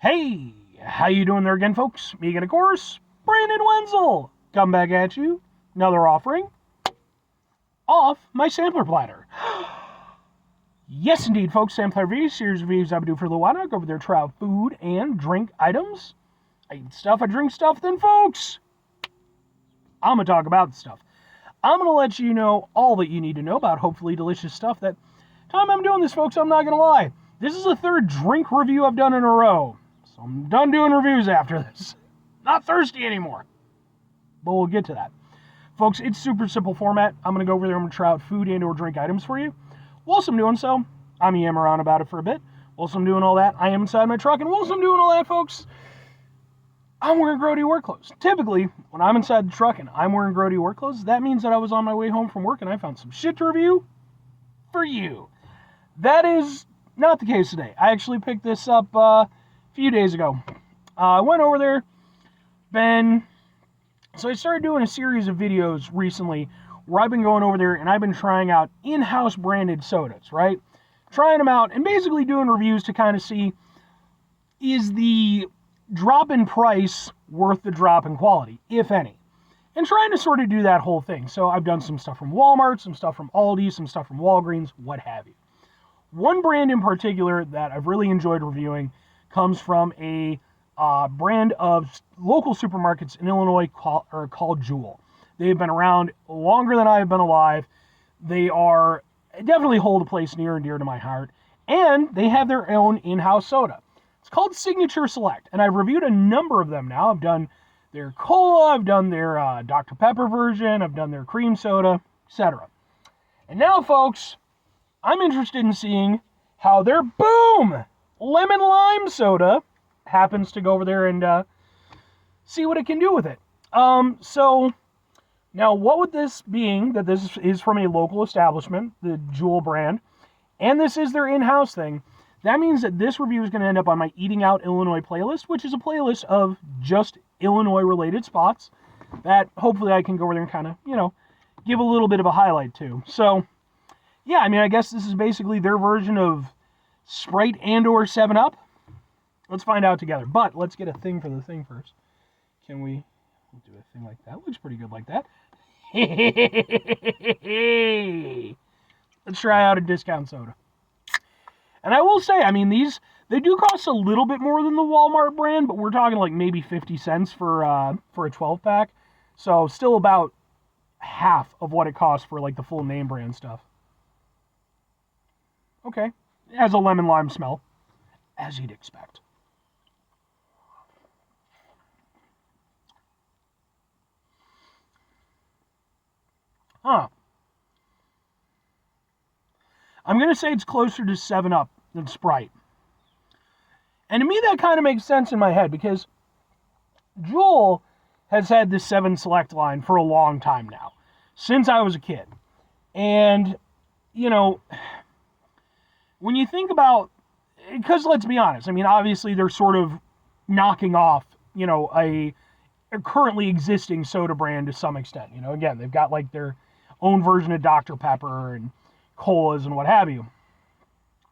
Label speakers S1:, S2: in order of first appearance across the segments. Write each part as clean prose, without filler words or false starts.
S1: Hey, how you doing there again, folks? Me again, of course, Brandon Wenzel. Come back at you. Another offering off my sampler platter. Yes, indeed, folks. Sampler reviews, series reviews I would do for a little while. I go over there, try out food and drink items. I eat stuff, I drink stuff. Then, folks, I'm going to talk about the stuff. I'm going to let you know all that you need to know about hopefully delicious stuff. That time I'm doing this, folks, I'm not going to lie. This is the third drink review I've done in a row. So I'm done doing reviews after this. Not thirsty anymore. But we'll get to that. Folks, it's super simple format. I'm going to go over there and I'm going to try out food and or drink items for you. Whilst I'm doing so, I'm yammering on about it for a bit. Whilst I'm doing all that, I am inside my truck. And whilst I'm doing all that, folks, I'm wearing grody work clothes. Typically, when I'm inside the truck and I'm wearing grody work clothes, that means that I was on my way home from work and I found some shit to review for you. That is not the case today. I actually picked this up a few days ago. I went over there, so I started doing a series of videos recently where I've been going over there and I've been trying out in-house branded sodas, right? Trying them out and basically doing reviews to kind of see, is the drop in price worth the drop in quality, if any? And trying to sort of do that whole thing. So I've done some stuff from Walmart, some stuff from Aldi, some stuff from Walgreens, what have you. One brand in particular that I've really enjoyed reviewing comes from a brand of local supermarkets in Illinois called Jewel. They've been around longer than I've been alive. They are definitely hold a place near and dear to my heart. And they have their own in-house soda. It's called Signature Select. And I've reviewed a number of them now. I've done their cola, I've done their Dr. Pepper version, I've done their cream soda, etc. And now, folks, I'm interested in seeing how their boom lemon lime soda happens to go over there and see what it can do with it. So now, what with this being that this is from a local establishment, the Jewel brand, and this is their in-house thing, that means that this review is going to end up on my Eating Out Illinois playlist, which is a playlist of just Illinois-related spots that hopefully I can go over there and kind of, give a little bit of a highlight to. So, yeah, I mean, I guess this is basically their version of Sprite and or 7-Up. Let's find out together. But let's get a thing for the thing first. Can we do a thing like that? Looks pretty good like that. Let's try out a discount soda. And I will say, I mean, they do cost a little bit more than the Walmart brand, but we're talking like maybe 50 cents for a 12-pack. So still about half of what it costs for like the full name brand stuff. Okay. It has a lemon lime smell, as you'd expect. Huh. I'm going to say it's closer to 7-Up than Sprite. And to me, that kind of makes sense in my head because Jewel has had this 7 Select line for a long time now, since I was a kid. And, when you think about, because let's be honest, I mean, obviously they're sort of knocking off, a currently existing soda brand to some extent. Again, they've got like their own version of Dr. Pepper and colas and what have you.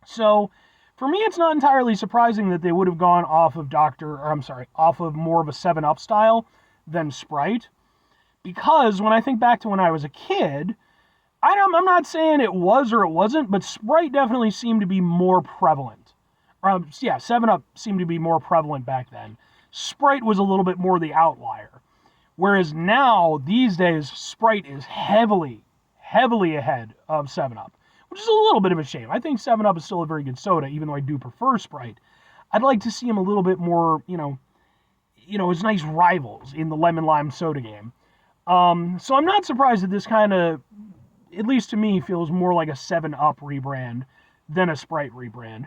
S1: So, for me, it's not entirely surprising that they would have gone off of off of more of a 7-Up style than Sprite. Because when I think back to when I was a kid, I'm not saying it was or it wasn't, but Sprite definitely seemed to be more prevalent. 7-Up seemed to be more prevalent back then. Sprite was a little bit more the outlier. Whereas now, these days, Sprite is heavily ahead of 7-Up, which is a little bit of a shame. I think 7-Up is still a very good soda, even though I do prefer Sprite. I'd like to see them a little bit more, as nice rivals in the lemon lime soda game. So I'm not surprised that this kind of, at least to me, feels more like a 7-Up rebrand than a Sprite rebrand.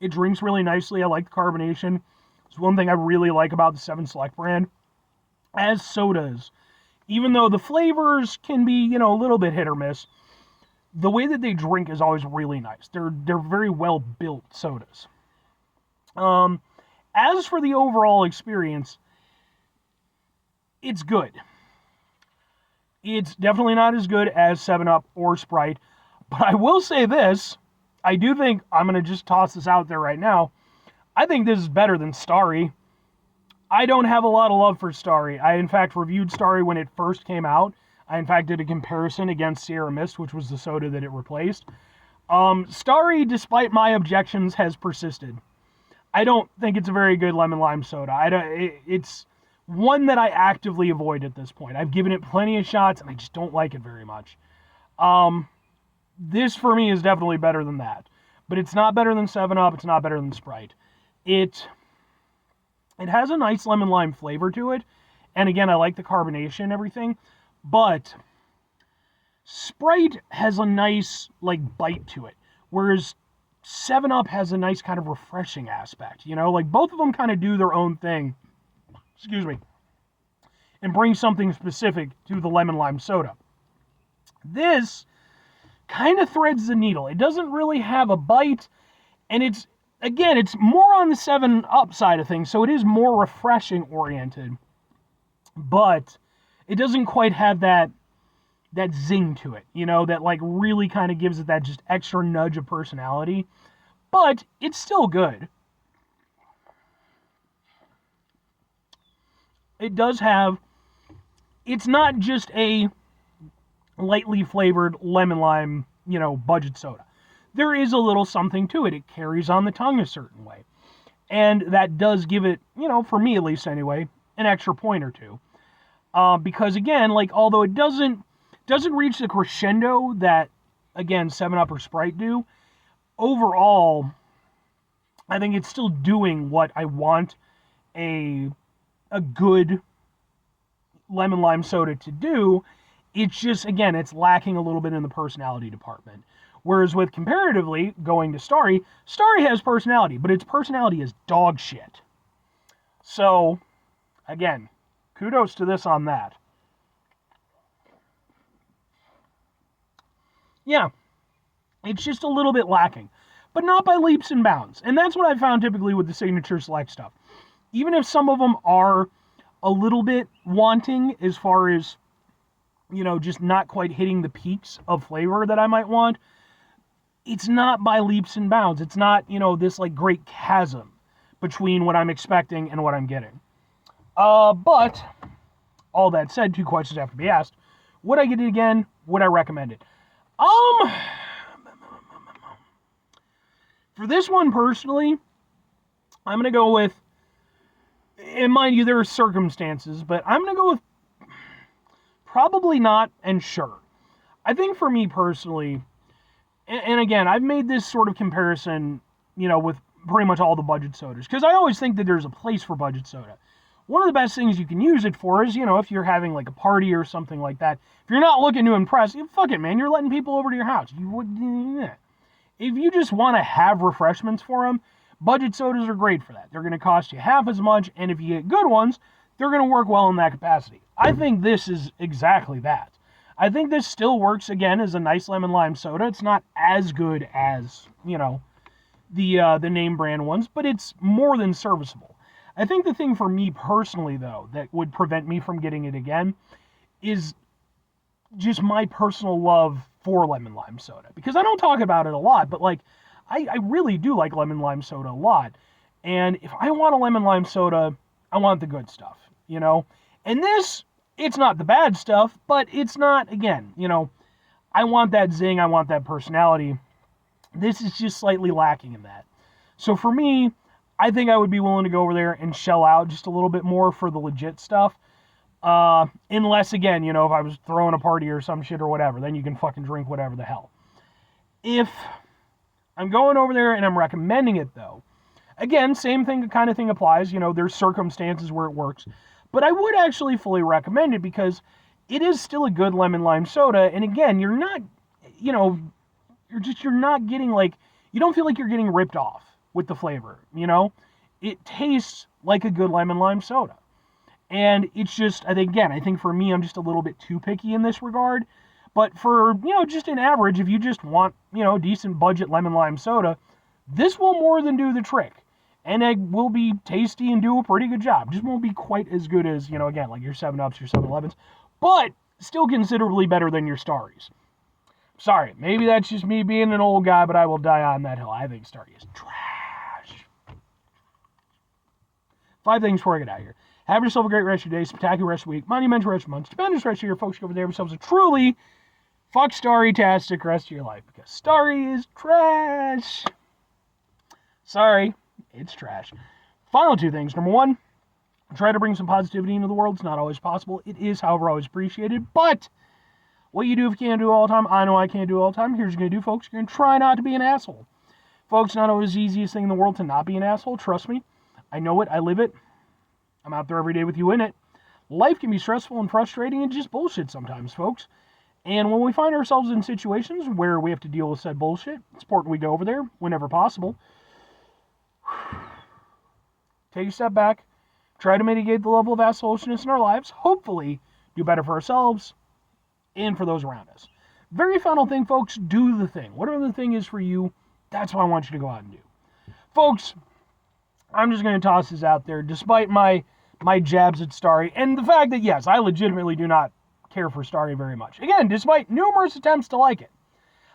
S1: It drinks really nicely. I like the carbonation. It's one thing I really like about the 7 Select brand. As sodas, even though the flavors can be, a little bit hit or miss, the way that they drink is always really nice. They're very well built sodas. As for the overall experience, it's good. It's definitely not as good as 7-Up or Sprite, but I will say this, I do think, I'm going to just toss this out there right now, I think this is better than Starry. I don't have a lot of love for Starry. I, in fact, reviewed Starry when it first came out. I, in fact, did a comparison against Sierra Mist, which was the soda that it replaced. Starry, despite my objections, has persisted. I don't think it's a very good lemon lime soda. It's one that I actively avoid at this point. I've given it plenty of shots, and I just don't like it very much. This, for me, is definitely better than that. But it's not better than 7-Up. It's not better than Sprite. It has a nice lemon lime flavor to it. And again, I like the carbonation and everything. But Sprite has a nice, bite to it. Whereas 7-Up has a nice kind of refreshing aspect. Both of them kind of do their own thing. Excuse me. And bring something specific to the lemon lime soda. This kind of threads the needle. It doesn't really have a bite. And it's more on the 7-Up side of things. So it is more refreshing oriented. But it doesn't quite have that zing to it, that really kind of gives it that just extra nudge of personality. But it's still good. It does have, it's not just a lightly flavored lemon lime, budget soda. There is a little something to it. It carries on the tongue a certain way. And that does give it, for me at least anyway, an extra point or two. Because again, although it doesn't reach the crescendo that, again, 7-Up or Sprite do, overall, I think it's still doing what I want a good lemon lime soda to do. It's just, again, it's lacking a little bit in the personality department. Whereas with comparatively, going to Starry has personality, but its personality is dog shit. So, again, kudos to this on that. Yeah, it's just a little bit lacking, but not by leaps and bounds. And that's what I found typically with the Signature Select stuff. Even if some of them are a little bit wanting as far as, just not quite hitting the peaks of flavor that I might want, it's not by leaps and bounds. It's not, this great chasm between what I'm expecting and what I'm getting. But all that said, 2 questions have to be asked. Would I get it again? Would I recommend it? For this one personally, I'm going to go with, and mind you, there are circumstances, but I'm going to go with probably not and sure. I think for me personally, and again, I've made this sort of comparison, with pretty much all the budget sodas, because I always think that there's a place for budget soda. One of the best things you can use it for is, if you're having a party or something like that. If you're not looking to impress, fuck it, man. You're letting people over to your house. If you just want to have refreshments for them, budget sodas are great for that. They're going to cost you half as much, and if you get good ones, they're going to work well in that capacity. I think this is exactly that. I think this still works, again, as a nice lemon lime soda. It's not as good as, the name brand ones, but it's more than serviceable. I think the thing for me personally, though, that would prevent me from getting it again is just my personal love for lemon lime soda. Because I don't talk about it a lot, but, I really do like lemon lime soda a lot. And if I want a lemon lime soda, I want the good stuff, And this, it's not the bad stuff, but it's not, again, I want that zing, I want that personality. This is just slightly lacking in that. So for me, I think I would be willing to go over there and shell out just a little bit more for the legit stuff. Unless, again, if I was throwing a party or some shit or whatever, then you can fucking drink whatever the hell. If I'm going over there and I'm recommending it, though, again, same thing, kind of thing applies. There's circumstances where it works. But I would actually fully recommend it because it is still a good lemon lime soda. And again, you're not, you're not getting you don't feel like you're getting ripped off with the flavor, It tastes like a good lemon lime soda. And it's just, I think for me, I'm just a little bit too picky in this regard. But for, just an average, if you just want, decent budget lemon lime soda, this will more than do the trick. And it will be tasty and do a pretty good job. Just won't be quite as good as, again, your 7-Ups, your 7-Elevens. But still considerably better than your Starries. Sorry, maybe that's just me being an old guy, but I will die on that hill. I think Starry is trash. 5 things before I get out of here. Have yourself a great rest of your day, spectacular rest of the week, monumental rest of the month, stupendous rest of your folks over there themselves a truly fuck Starry-tastic rest of your life, because Starry is trash. Sorry, it's trash. Final 2 things. Number 1, try to bring some positivity into the world. It's not always possible. It is, however, always appreciated. But what you do if you can't do it all the time, I know I can't do it all the time. Here's what you're going to do, folks. You're going to try not to be an asshole. Folks, not always the easiest thing in the world to not be an asshole. Trust me. I know it. I live it. I'm out there every day with you in it. Life can be stressful and frustrating and just bullshit sometimes, folks. And when we find ourselves in situations where we have to deal with said bullshit, it's important we go over there whenever possible. Take a step back. Try to mitigate the level of assholishness in our lives. Hopefully, do better for ourselves and for those around us. Very final thing, folks, do the thing. Whatever the thing is for you, that's what I want you to go out and do. Folks, I'm just going to toss this out there, despite my jabs at Starry, and the fact that, yes, I legitimately do not care for Starry very much. Again, despite numerous attempts to like it.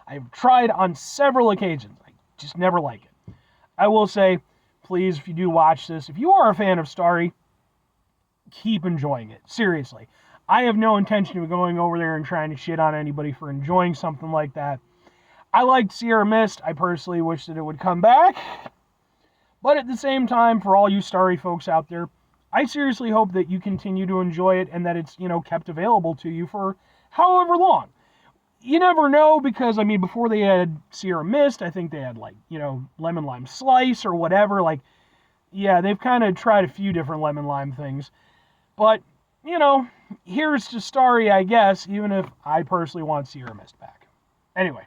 S1: I've tried on several occasions. I just never like it. I will say, please, if you do watch this, if you are a fan of Starry, keep enjoying it. Seriously. I have no intention of going over there and trying to shit on anybody for enjoying something like that. I liked Sierra Mist. I personally wish that it would come back. But at the same time, for all you Starry folks out there, I seriously hope that you continue to enjoy it and that it's, kept available to you for however long. You never know, because, before they had Sierra Mist, I think they had, lemon lime slice or whatever. They've kind of tried a few different lemon lime things. But, here's to Starry, I guess, even if I personally want Sierra Mist back. Anyway.